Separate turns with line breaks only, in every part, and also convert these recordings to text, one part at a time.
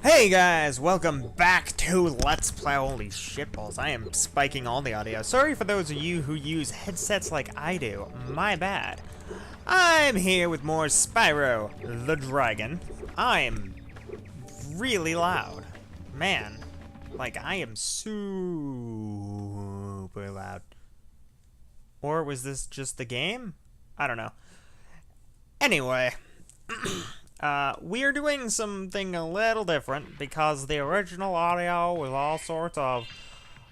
Hey guys, welcome back to Let's Play. Holy shitballs, I am spiking all the audio. Sorry for those of you who use headsets like I do, my bad. I'm here with more Spyro the Dragon. I'm really loud. Man, like I am super loud. Or was this just the game? I don't know. Anyway. We are doing something a little different because the original audio was all sorts of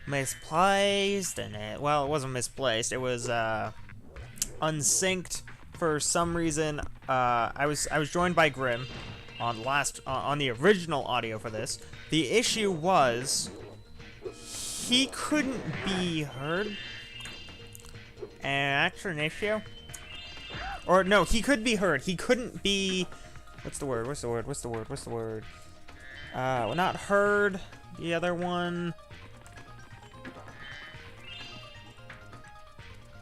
misplaced, and it wasn't misplaced, it was unsynced for some reason. I was joined by Grim on the original audio for this. The issue was he couldn't be heard. And that's an issue. Or no, he could be heard. He couldn't be. What's the word? Well, not heard. The other one.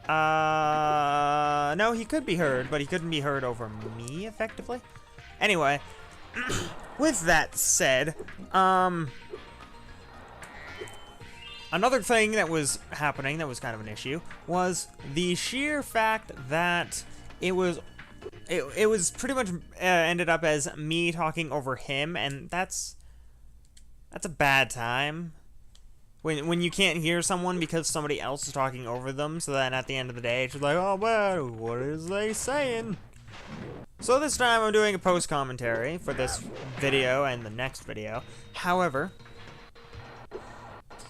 No, he could be heard, but he couldn't be heard over me, effectively. Anyway, with that said, another thing that was happening that was kind of an issue was the sheer fact that it was pretty much ended up as me talking over him, and that's a bad time. When you can't hear someone because somebody else is talking over them, so then at the end of the day, it's just like, oh man, what is they saying? So this time I'm doing a post-commentary for this video and the next video. However,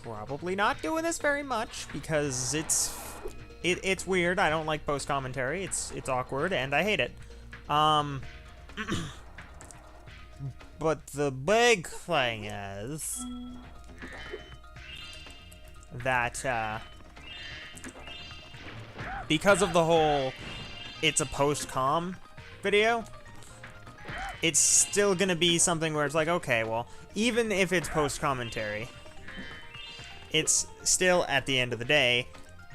probably not doing this very much because it's weird. I don't like post-commentary. It's awkward, and I hate it. But the big thing is that, because of the whole it's a post-com video, it's still gonna be something where it's like, okay, well, even if it's post-commentary, it's still, at the end of the day,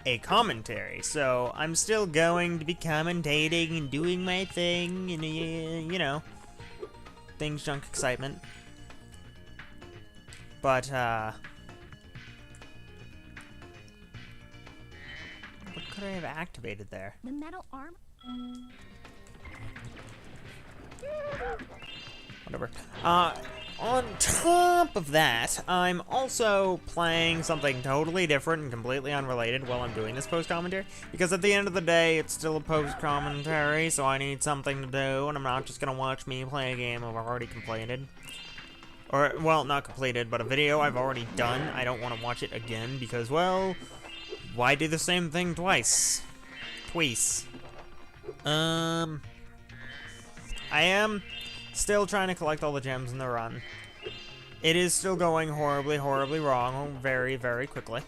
a commentary, so I'm still going to be commentating and doing my thing, and you know, things, junk, excitement. But what could I have activated there?
The metal arm.
Whatever. On top of that, I'm also playing something totally different and completely unrelated while I'm doing this post-commentary, because at the end of the day, it's still a post-commentary, so I need something to do, and I'm not just gonna watch me play a game I've already completed. Or, well, not completed, but a video I've already done. I don't want to watch it again, because, well, why do the same thing twice? I am still trying to collect all the gems in the run. It is still going horribly, horribly wrong very, very quickly.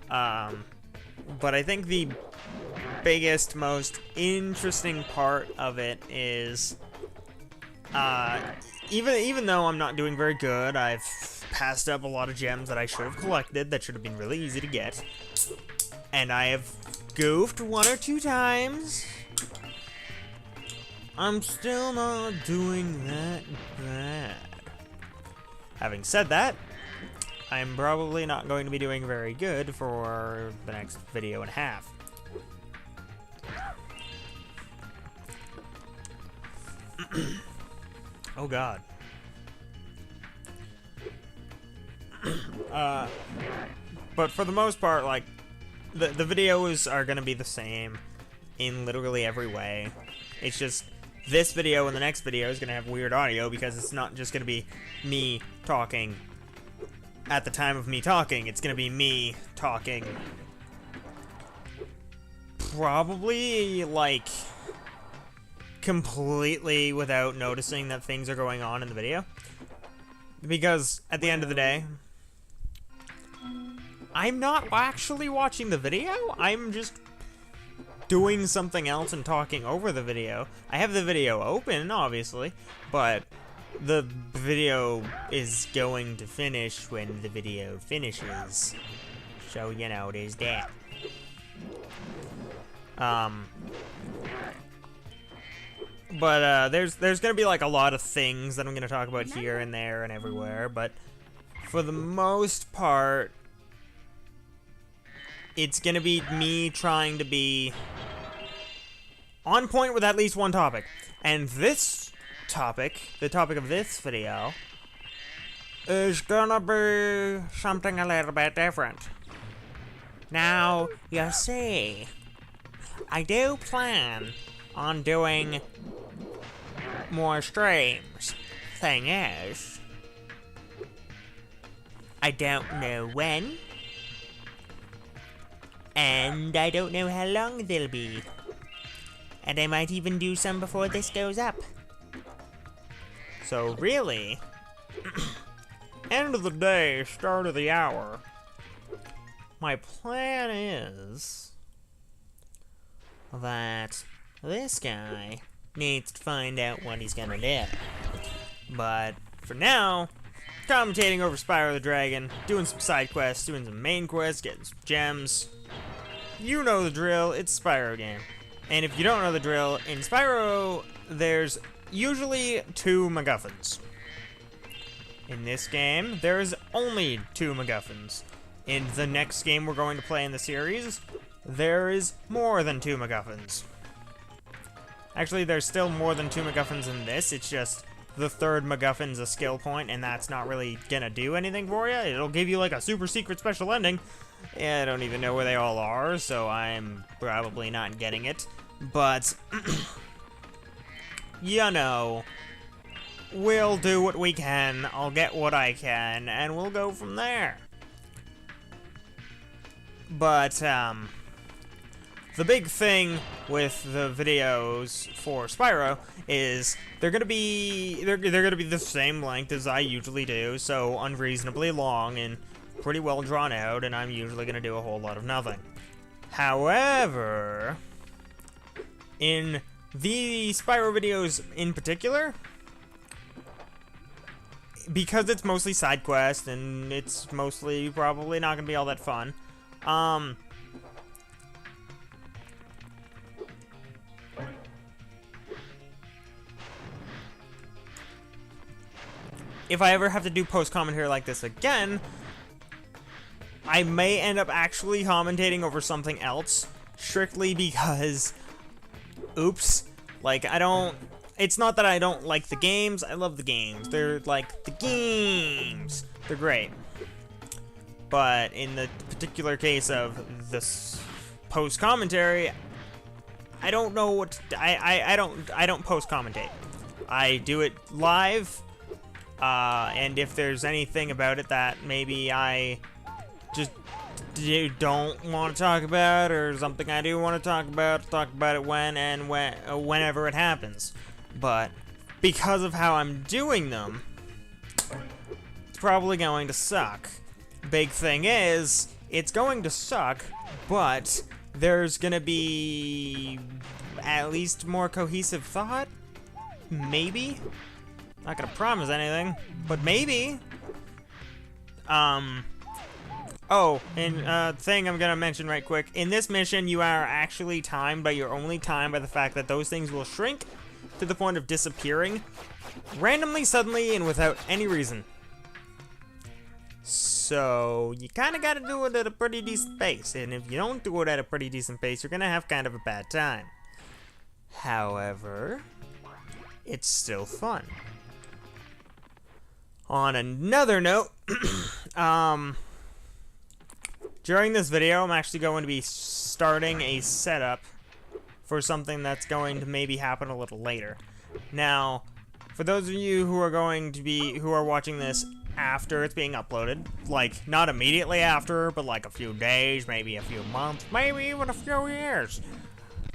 But I think the biggest, most interesting part of it is, even though I'm not doing very good, I've passed up a lot of gems that I should have collected that should have been really easy to get. And I have goofed 1 or 2 times. I'm still not doing that bad. Having said that, I'm probably not going to be doing very good for the next video and a half. Oh god. But for the most part, like, the videos are gonna be the same in literally every way. It's just this video and the next video is gonna have weird audio because it's not just gonna be me talking at the time of me talking. It's gonna be me talking probably, like, completely without noticing that things are going on in the video. Because at the end of the day, I'm not actually watching the video. I'm just doing something else and talking over the video. I have the video open, obviously, but the video is going to finish when the video finishes. So, you know, there's that. But there's gonna be like a lot of things that I'm gonna talk about here and there and everywhere, but for the most part, it's gonna be me trying to be on point with at least one topic. And this topic, the topic of this video, is gonna be something a little bit different. Now, you see, I do plan on doing more streams. Thing is, I don't know when, and I don't know how long they'll be. And I might even do some before this goes up. So really, end of the day, start of the hour, my plan is that this guy needs to find out what he's gonna do. But for now, commentating over Spyro the Dragon, doing some side quests, doing some main quests, getting some gems. You know the drill, it's Spyro game. And if you don't know the drill, in Spyro, there's usually 2 MacGuffins. In this game, there's only 2 MacGuffins. In the next game we're going to play in the series, there is more than 2 MacGuffins. Actually, there's still more than 2 MacGuffins in this, it's just the 3rd MacGuffin's a skill point, and that's not really gonna do anything for you. It'll give you like a super secret special ending. I don't even know where they all are, so I'm probably not getting it. But, you know, we'll do what we can, I'll get what I can, and we'll go from there. But, the big thing with the videos for Spyro is they're gonna be the same length as I usually do, so unreasonably long and pretty well drawn out, and I'm usually gonna do a whole lot of nothing. However, in the Spyro videos in particular, because it's mostly side quest and it's mostly probably not gonna be all that fun, if I ever have to do post-commentary like this again, I may end up actually commentating over something else, strictly because, oops, like, it's not that I don't like the games, I love the games. They're, like, the games. They're great. But in the particular case of this post-commentary, I don't know what to, I don't post-commentate. I do it live, and if there's anything about it that maybe I just don't want to talk about, or something I do want to talk about it whenever it happens. But because of how I'm doing them, it's probably going to suck. Big thing is, it's going to suck, but there's gonna be at least more cohesive thought? Maybe? Not gonna promise anything, but maybe. Oh, and thing I'm gonna mention right quick. In this mission, you are actually timed, but you're only timed by the fact that those things will shrink to the point of disappearing randomly, suddenly, and without any reason. So, you kinda gotta do it at a pretty decent pace, and if you don't do it at a pretty decent pace, you're gonna have kind of a bad time. However, it's still fun. On another note, during this video, I'm actually going to be starting a setup for something that's going to maybe happen a little later. Now, for those of you who are watching this after it's being uploaded, like, not immediately after, but like a few days, maybe a few months, maybe even a few years,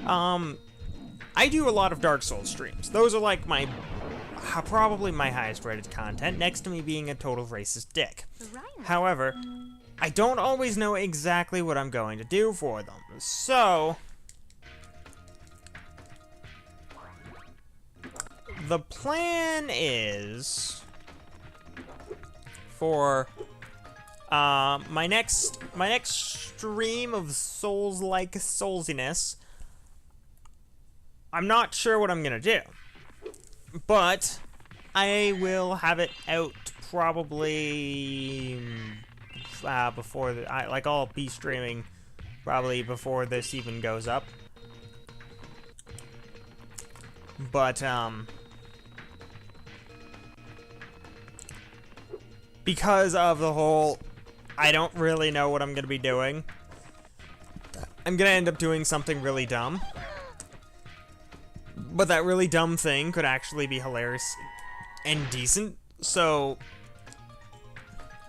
I do a lot of Dark Souls streams. Those are like probably my highest rated content, next to me being a total racist dick. However, I don't always know exactly what I'm going to do for them, so the plan is for my next stream of Souls-like Soulsiness. I'm not sure what I'm gonna do. but I will have it out probably before I'll be streaming probably before this even goes up. But because of the whole, I don't really know what I'm gonna be doing. I'm gonna end up doing something really dumb. But that really dumb thing could actually be hilarious and decent, so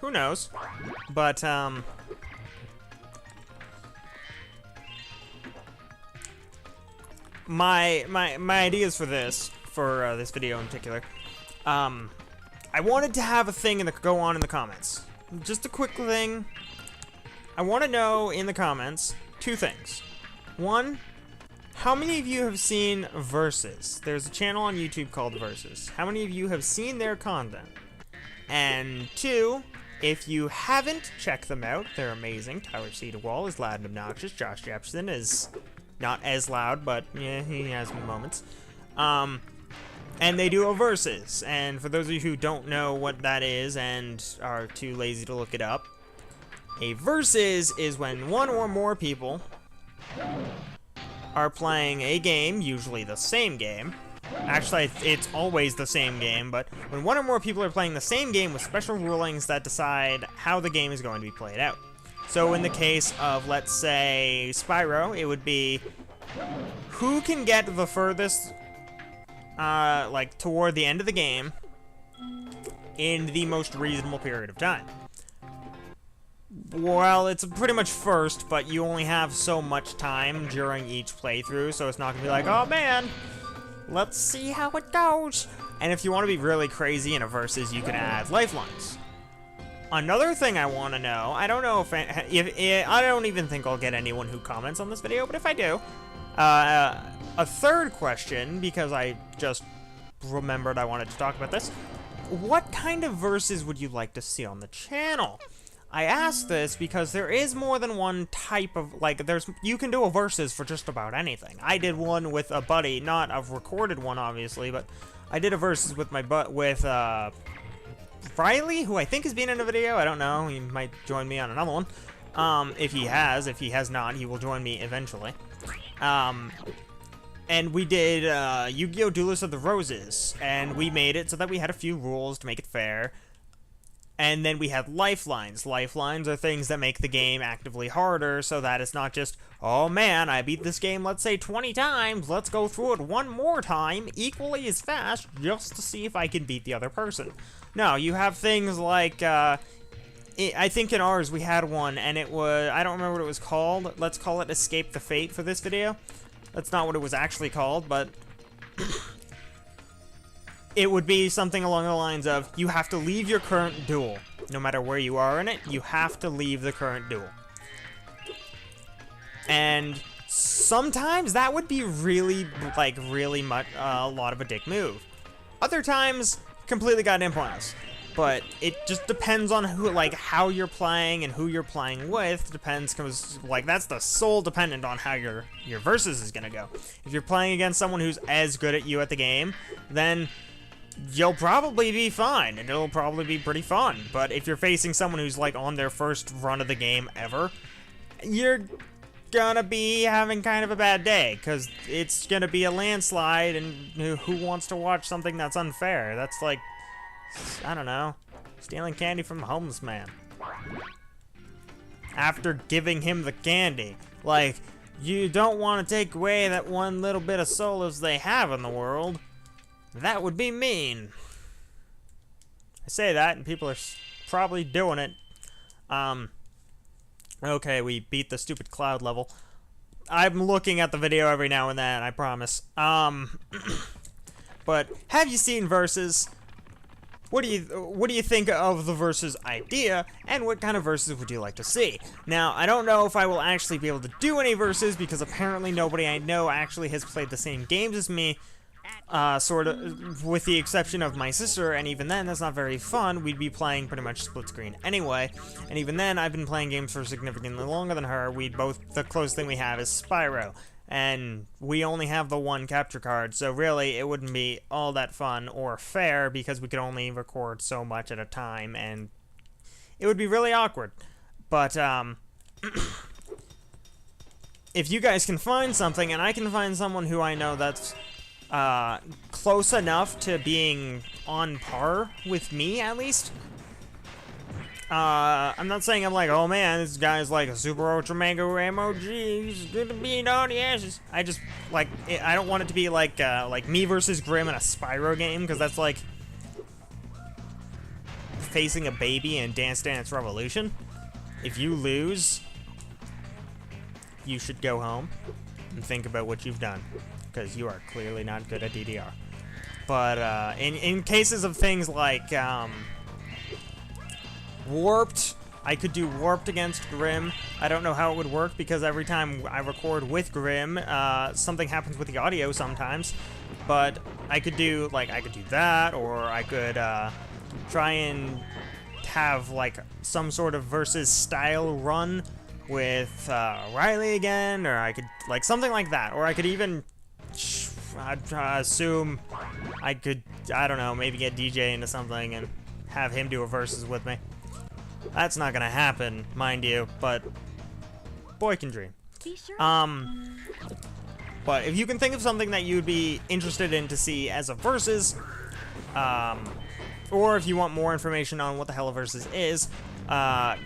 who knows? But my ideas for this video in particular, I wanted to have a thing that could go on in the comments. Just a quick thing. I want to know in the comments two things. One, how many of you have seen Versus? There's a channel on YouTube called Versus. How many of you have seen their content? And two, if you haven't, check them out. They're amazing. Tyler Cedarwall is loud and obnoxious. Josh Jepson is not as loud, but yeah, he has moments. And they do a Versus. And for those of you who don't know what that is and are too lazy to look it up, a Versus is when one or more people are playing a game, usually the same game. Actually, it's always the same game, but when one or more people are playing the same game with special rulings that decide how the game is going to be played out. So in the case of, let's say, Spyro, it would be who can get the furthest, like, toward the end of the game in the most reasonable period of time. Well, it's pretty much first, but you only have so much time during each playthrough, so it's not gonna be like, oh man, let's see how it goes. And if you want to be really crazy in a Versus, you can add lifelines. Another thing I want to know, I don't know if I don't even think I'll get anyone who comments on this video, but if I do, a third question, because I just remembered I wanted to talk about this. What kind of Versus would you like to see on the channel? I ask this because there is more than one type of, like, you can do a Versus for just about anything. I did one with a buddy, not a recorded one, obviously, but I did a Versus with Riley, who I think has been in a video. I don't know. He might join me on another one. If he has not, he will join me eventually. And we did Yu-Gi-Oh! Duelist of the Roses, and we made it so that we had a few rules to make it fair. And then we had lifelines. Lifelines are things that make the game actively harder, so that it's not just, oh man, I beat this game, let's say 20 times, let's go through it one more time, equally as fast, just to see if I can beat the other person. No, you have things like, I think in ours we had one, and it was, I don't remember what it was called. Let's call it Escape the Fate for this video. That's not what it was actually called, but it would be something along the lines of, you have to leave your current duel. No matter where you are in it, you have to leave the current duel. And sometimes that would be really much a lot of a dick move. Other times, completely goddamn pointless. But it just depends on who, like, how you're playing and who you're playing with. Depends, because, like, that's the sole dependent on how your Versus is gonna go. If you're playing against someone who's as good at you at the game, then you'll probably be fine, and it'll probably be pretty fun. But if you're facing someone who's, like, on their first run of the game ever, you're gonna be having kind of a bad day, because it's gonna be a landslide, and who wants to watch something that's unfair? That's like, I don't know, stealing candy from a homeless man after giving him the candy. Like, you don't want to take away that one little bit of solace they have in the world. That would be mean. I say that, and people are probably doing it. Okay, we beat the stupid cloud level. I'm looking at the video every now and then, I promise. But have you seen Versus? What do you think of the Versus idea, and what kind of Versus would you like to see? Now, I don't know if I will actually be able to do any Versus, because apparently nobody I know actually has played the same games as me, sort of, with the exception of my sister, and even then, that's not very fun. We'd be playing pretty much split screen anyway, and even then, I've been playing games for significantly longer than her. The closest thing we have is Spyro. and we only have the one capture card, so really it wouldn't be all that fun or fair because we could only record so much at a time, and it would be really awkward. But if you guys can find something, and I can find someone who I know that's close enough to being on par with me, at least. I'm not saying I'm like, oh man, this guy's like a super ultra mega MOG, he's gonna beat all the ashes. I just, like, I don't want it to be like me versus Grim in a Spyro game, because that's like facing a baby in Dance Dance Revolution. If you lose, you should go home and think about what you've done, because you are clearly not good at DDR. But in cases of things like Warped, I could do Warped against Grim. I don't know how it would work because every time I record with Grim, something happens with the audio sometimes. But I could do that, or I could try and have like some sort of versus style run with Riley again, or I could like something like that, or I could even assume I could, I don't know, maybe get DJ into something and have him do a versus with me. That's not gonna happen, mind you, but boy can dream. But if you can think of something that you'd be interested in to see as a versus, or if you want more information on what the hell a versus is,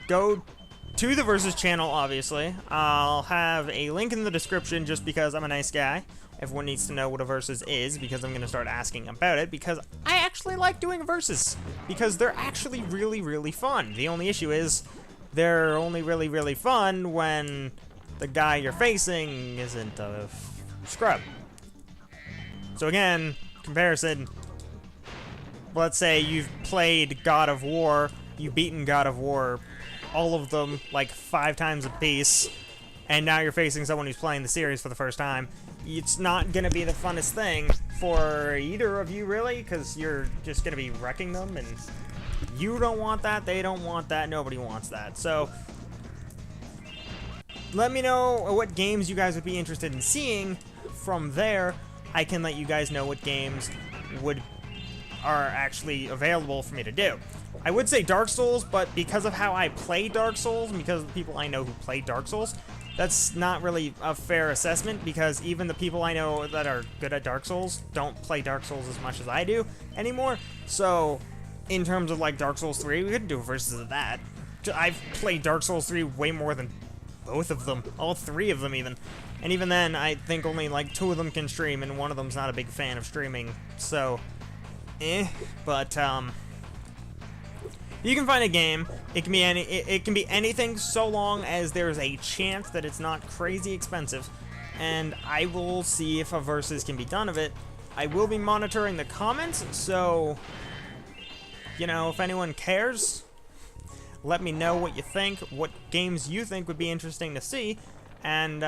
go to the versus channel, obviously. I'll have a link in the description just because I'm a nice guy. Everyone needs to know what a versus is, because I'm going to start asking about it, because I actually like doing versus, because they're actually really, really fun. The only issue is they're only really, really fun when the guy you're facing isn't a scrub. So again, comparison, let's say you've played God of War, you've beaten God of War, all of them, like 5 times a piece, and now you're facing someone who's playing the series for the first time. It's not going to be the funnest thing for either of you, really, because you're just going to be wrecking them, and you don't want that, they don't want that, nobody wants that. So, let me know what games you guys would be interested in seeing. From there, I can let you guys know what games are actually available for me to do. I would say Dark Souls, but because of how I play Dark Souls, and because of the people I know who play Dark Souls, that's not really a fair assessment, because even the people I know that are good at Dark Souls don't play Dark Souls as much as I do anymore. So, in terms of like Dark Souls 3, we could do a versus of that. I've played Dark Souls 3 way more than both of them, all 3 of them even. And even then, I think only like 2 of them can stream, and one of them's not a big fan of streaming. So, but you can find a game. It can be anything, so long as there's a chance that it's not crazy expensive, and I will see if a versus can be done of it. I will be monitoring the comments, so you know, if anyone cares, let me know what you think, what games you think would be interesting to see, and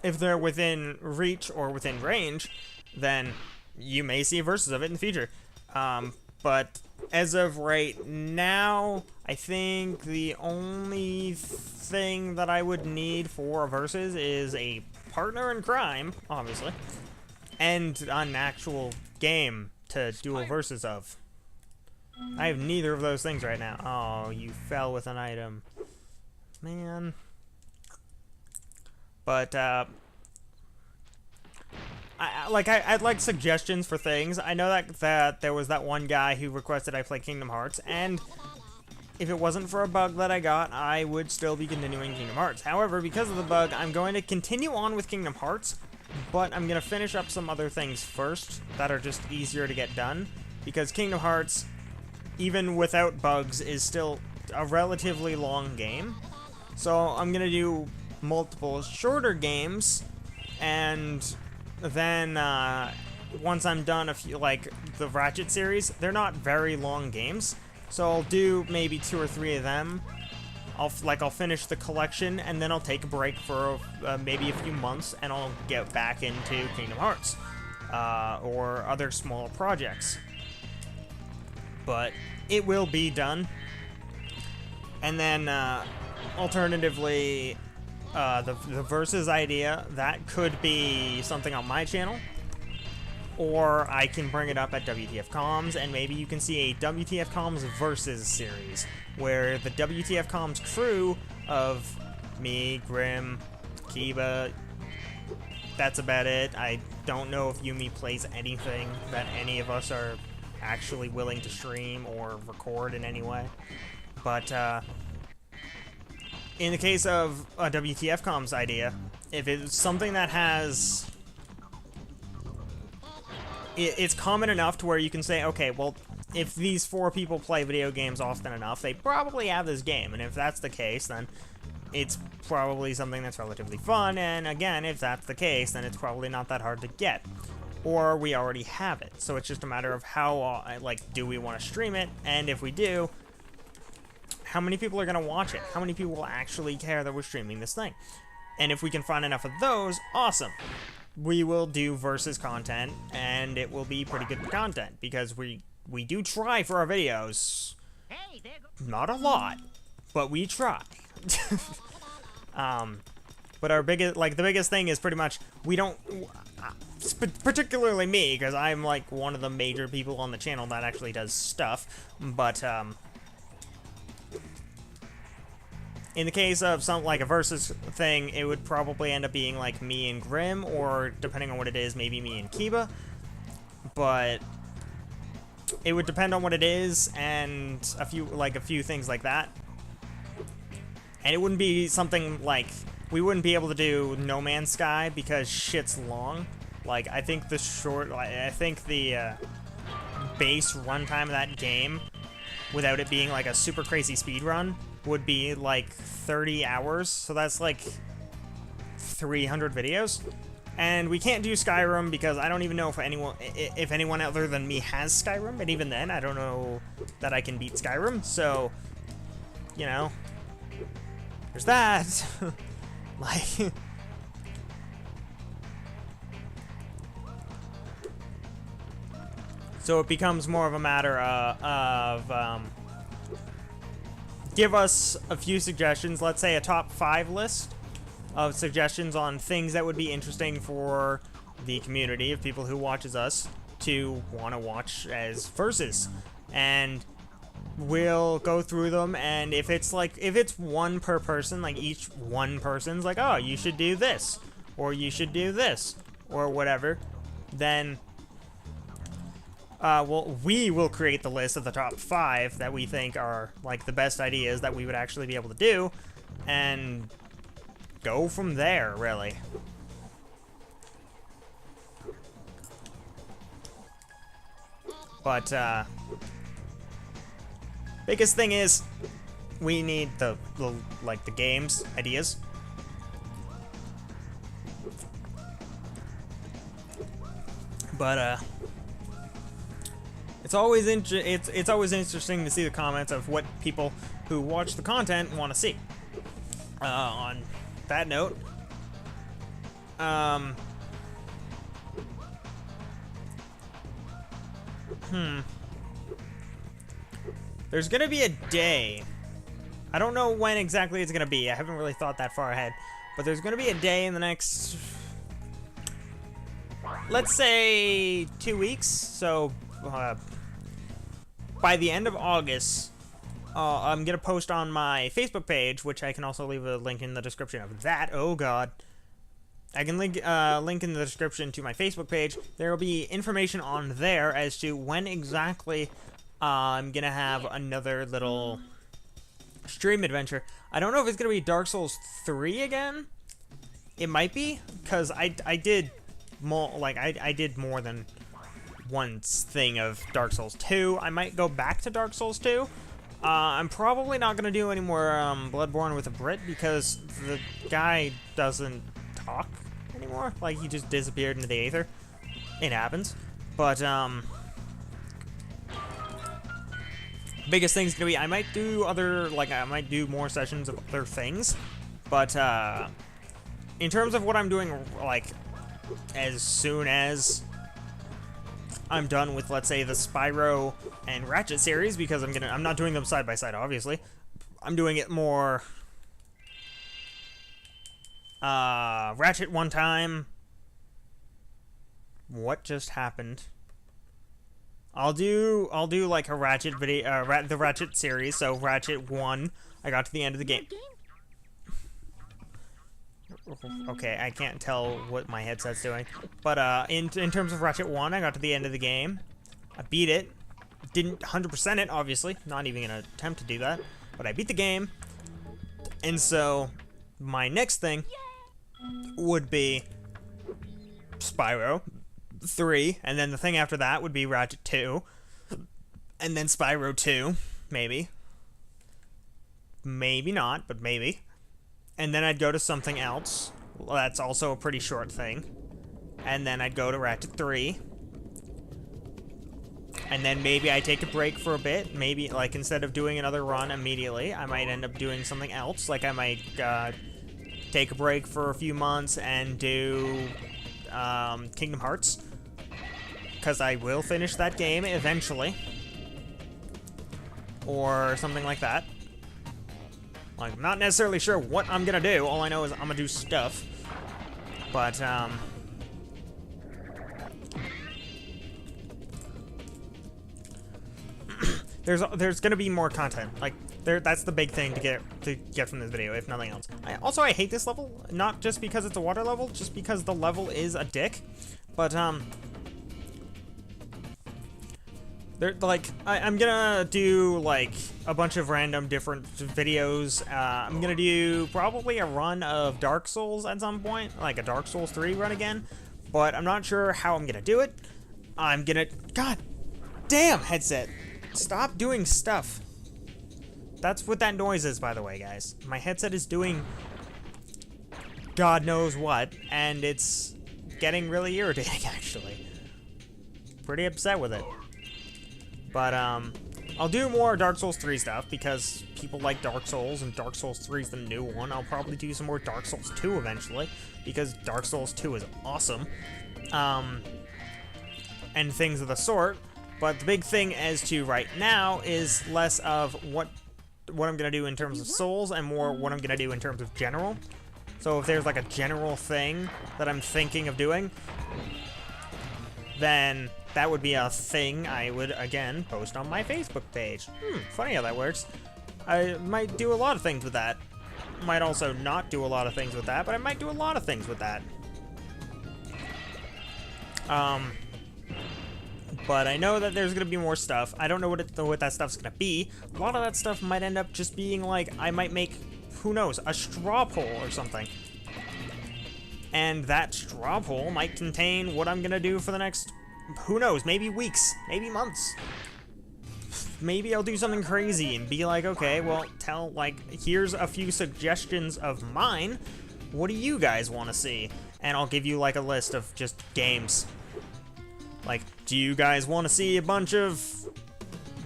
if they're within reach or within range, then you may see a versus of it in the future. But as of right now, I think the only thing that I would need for a versus is a partner in crime, obviously, and an actual game to do a versus of. I have neither of those things right now. Oh, you fell with an item. Man. But, I'd like suggestions for things. I know that there was that one guy who requested I play Kingdom Hearts, and if it wasn't for a bug that I got, I would still be continuing Kingdom Hearts. However, because of the bug, I'm going to continue on with Kingdom Hearts, but I'm going to finish up some other things first that are just easier to get done, because Kingdom Hearts, even without bugs, is still a relatively long game. So I'm going to do multiple shorter games, and then once I'm done, like the Ratchet series, they're not very long games, so I'll do maybe 2 or 3 of them. I'll finish the collection, and then I'll take a break for maybe a few months, and I'll get back into Kingdom Hearts or other small projects. But it will be done. And then alternatively, the versus idea, that could be something on my channel, or I can bring it up at WTF Comms, and maybe you can see a WTF Comms versus series, where the WTF Comms crew of me, Grim, Kiba, that's about it. I don't know if Yumi plays anything that any of us are actually willing to stream or record in any way. But in the case of a WTF Comms idea, if it's something that has... It's common enough to where you can say, okay, well, if these 4 people play video games often enough, they probably have this game. And if that's the case, then it's probably something that's relatively fun. And again, if that's the case, then it's probably not that hard to get. Or we already have it. So it's just a matter of how, like, do we want to stream it? And if we do, how many people are going to watch it? How many people will actually care that we're streaming this thing? And if we can find enough of those, awesome. We will do versus content, and it will be pretty good content, because we do try for our videos. Not a lot, but we try. But our biggest, like, the biggest thing is pretty much, we don't, particularly me, because I'm, like, one of the major people on the channel that actually does stuff, but, in the case of something like a versus thing, it would probably end up being like me and Grim, or depending on what it is, maybe me and Kiba. But it would depend on what it is and a few things like that. And it wouldn't be something like, we wouldn't be able to do No Man's Sky because shit's long. Like, I think the base runtime of that game, without it being like a super crazy speed run, would be like 30 hours, so that's like 300 videos. And we can't do Skyrim because I don't even know if anyone other than me has Skyrim, and even then I don't know that I can beat Skyrim, so, you know, there's that. Like, so it becomes more of a matter of give us a few suggestions, let's say a top 5 list of suggestions on things that would be interesting for the community of people who watches us to want to watch as versus. And we'll go through them, and if it's one per person, like each one person's like, oh, you should do this, or you should do this, or whatever, then well, we will create the list of the top 5 that we think are, like, the best ideas that we would actually be able to do, and go from there, really. But, biggest thing is, we need the games ideas. But, it's always interesting to see the comments of what people who watch the content want to see. On that note, there's gonna be a day. I don't know when exactly it's gonna be. I haven't really thought that far ahead, but there's gonna be a day in the next, let's say, 2 weeks. So. By the end of August, I'm going to post on my Facebook page, which I can also leave a link in the description of that. Oh, God. I can link in the description to my Facebook page. There will be information on there as to when exactly I'm going to have another little stream adventure. I don't know if it's going to be Dark Souls 3 again. It might be, because I did more than one thing of Dark Souls 2. I might go back to Dark Souls 2. I'm probably not going to do any more Bloodborne with a Brit, because the guy doesn't talk anymore. Like, he just disappeared into the aether. It happens. But, biggest thing's going to be, I might do more sessions of other things. But, in terms of what I'm doing, like, as soon as I'm done with, let's say, the Spyro and Ratchet series, because I'm not doing them side by side, obviously. I'm doing it more Ratchet one time. What just happened? I'll do like a Ratchet video, the Ratchet series. So Ratchet 1, I got to the end of the game. Okay, I can't tell what my headset's doing. But in terms of Ratchet 1, I got to the end of the game. I beat it. Didn't 100% it, obviously. Not even gonna attempt to do that. But I beat the game. And so, my next thing would be Spyro 3. And then the thing after that would be Ratchet 2. And then Spyro 2, maybe. Maybe not, but maybe. And then I'd go to something else. Well, that's also a pretty short thing. And then I'd go to Ratchet 3. And then maybe I take a break for a bit. Maybe, like, instead of doing another run immediately, I might end up doing something else. Like, I might take a break for a few months and do Kingdom Hearts. Because I will finish that game eventually. Or something like that. Like, I'm not necessarily sure what I'm gonna do. All I know is I'm gonna do stuff. But, there's gonna be more content. Like, that's the big thing to get from this video, if nothing else. I hate this level, not just because it's a water level, just because the level is a dick. But, I'm gonna do, like, a bunch of random different videos. I'm gonna do probably a run of Dark Souls at some point, like a Dark Souls 3 run again, but I'm not sure how I'm gonna do it. God damn, headset. Stop doing stuff. That's what that noise is, by the way, guys. My headset is doing God knows what, and it's getting really irritating, actually. Pretty upset with it. But, I'll do more Dark Souls 3 stuff, because people like Dark Souls, and Dark Souls 3 is the new one. I'll probably do some more Dark Souls 2 eventually, because Dark Souls 2 is awesome. And things of the sort. But the big thing as to right now is less of what I'm gonna do in terms of Souls, and more what I'm gonna do in terms of general. So if there's like a general thing that I'm thinking of doing, then that would be a thing I would, again, post on my Facebook page. Funny how that works. I might do a lot of things with that. Might also not do a lot of things with that, but I might do a lot of things with that. But I know that there's gonna be more stuff. I don't know what that stuff's gonna be. A lot of that stuff might end up just being like, I might make, who knows, a straw poll or something. And that straw poll might contain what I'm gonna do for the next, who knows, maybe weeks, maybe months. Maybe I'll do something crazy and be like, okay, well, here's a few suggestions of mine. What do you guys want to see? And I'll give you like a list of just games. Like, do you guys want to see a bunch of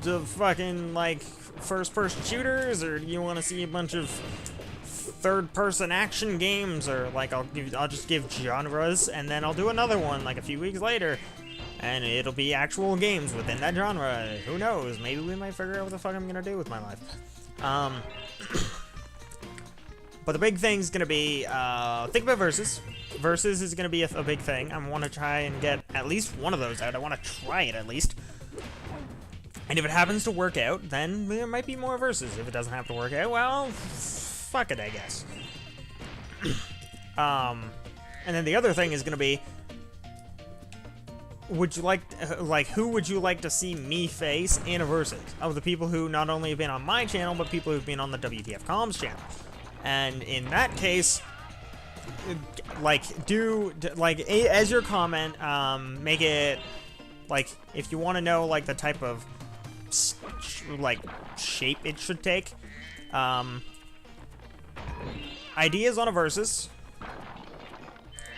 the fucking, like, first-person shooters, or do you want to see a bunch of third-person action games, or like I'll just give genres, and then I'll do another one like a few weeks later, and it'll be actual games within that genre. Who knows? Maybe we might figure out what the fuck I'm gonna do with my life. But the big thing's gonna be think about versus. Versus is gonna be a big thing. I want to try and get at least one of those out. I want to try it at least. And if it happens to work out, then there might be more versus. If it doesn't have to work out, well, fuck it, I guess. And then the other thing is gonna be, would you like who would you like to see me face in a versus? Of the people who not only have been on my channel, but people who've been on the WTF Comms channel. And in that case, as your comment, make it, like, if you want to know, like, the type of, shape it should take, ideas on a versus,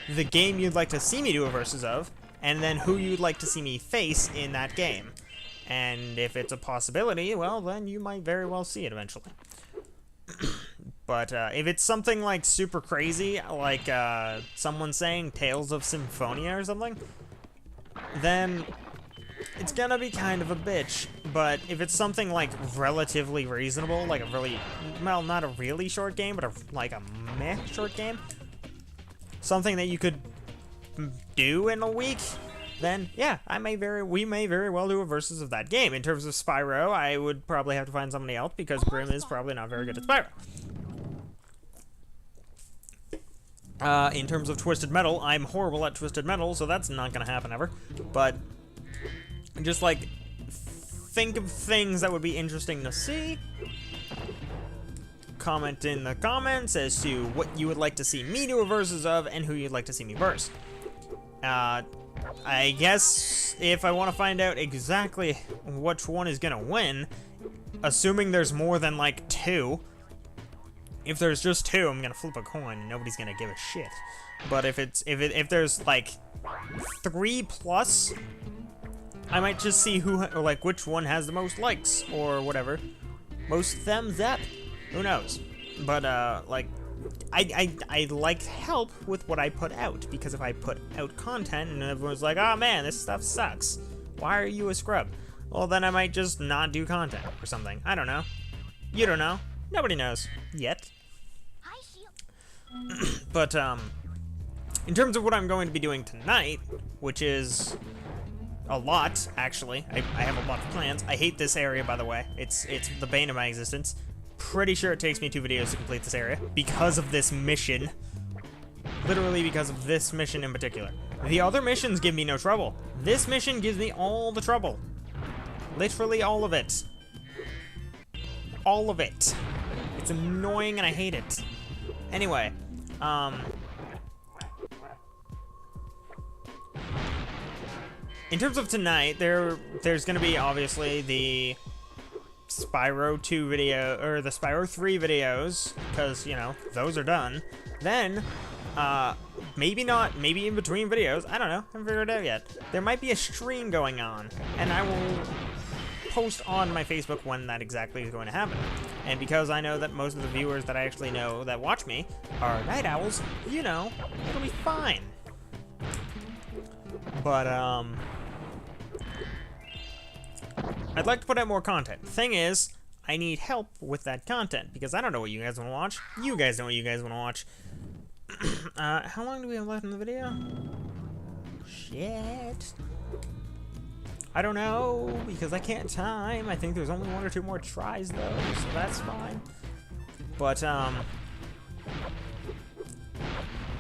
the game you'd like to see me do a versus of, and then who you'd like to see me face in that game. And if it's a possibility, well, then you might very well see it eventually. But if it's something like super crazy, like someone saying Tales of Symphonia or something, then it's gonna be kind of a bitch. But if it's something like relatively reasonable, like a really, well, not a really short game, but like a meh short game, something that you could do in a week, then yeah, we may very well do a versus of that game. In terms of Spyro, I would probably have to find somebody else because Grim is probably not very good at Spyro. In terms of Twisted Metal, I'm horrible at Twisted Metal, so that's not gonna happen ever. But just like think of things that would be interesting to see. Comment in the comments as to what you would like to see me do a versus of and who you'd like to see me verse. I guess if I want to find out exactly which one is gonna win, assuming there's more than like 2. If there's just 2, I'm gonna flip a coin and nobody's gonna give a shit. But if there's like 3 plus, I might just see which one has the most likes or whatever, most thumbs up. Who knows? But like, I like help with what I put out, because if I put out content and everyone's like, oh man, this stuff sucks, why are you a scrub? Well, then I might just not do content or something. I don't know. You don't know. Nobody knows yet. But in terms of what I'm going to be doing tonight, which is a lot, actually. I have a lot of plans. I hate this area, by the way. It's the bane of my existence. Pretty sure it takes me 2 videos to complete this area because of this mission. Literally because of this mission in particular. The other missions give me no trouble. This mission gives me all the trouble. Literally all of it. All of it. It's annoying and I hate it. Anyway, in terms of tonight, there's gonna be obviously the Spyro 2 video, or the Spyro 3 videos, because, you know, those are done. Then, maybe in between videos, I don't know, I haven't figured it out yet. There might be a stream going on, and I will post on my Facebook when that exactly is going to happen. And because I know that most of the viewers that I actually know that watch me are night owls, you know, it'll be fine. But, I'd like to put out more content. The thing is, I need help with that content, because I don't know what you guys want to watch. You guys know what you guys want to watch. How long do we have left in the video? Shit. I don't know, because I can't time. I think there's only 1 or 2 more tries, though, so that's fine. But,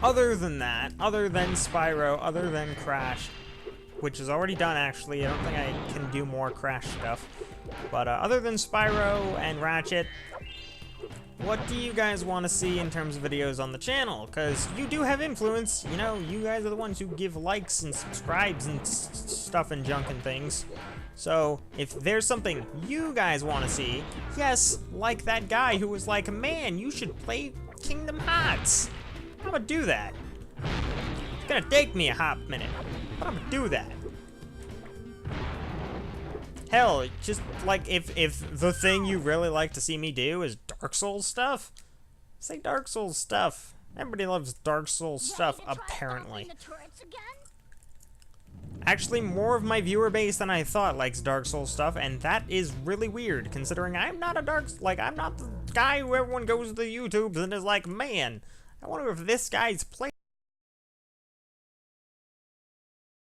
other than that, other than Spyro, other than Crash, which is already done, actually. I don't think I can do more Crash stuff. But other than Spyro and Ratchet, what do you guys want to see in terms of videos on the channel? Because you do have influence. You know, you guys are the ones who give likes and subscribes and stuff and junk and things. So if there's something you guys want to see, yes, like that guy who was like, man, you should play Kingdom Hearts. I'm gonna do that. It's gonna take me a hot minute, but I'm gonna do that. Hell, just like if the thing you really like to see me do is Dark Souls stuff, say Dark Souls stuff. Everybody loves Dark Souls stuff, apparently. Actually, more of my viewer base than I thought likes Dark Souls stuff, and that is really weird, considering I'm not I'm not the guy who everyone goes to the YouTubes and is like, man, I wonder if this guy's playing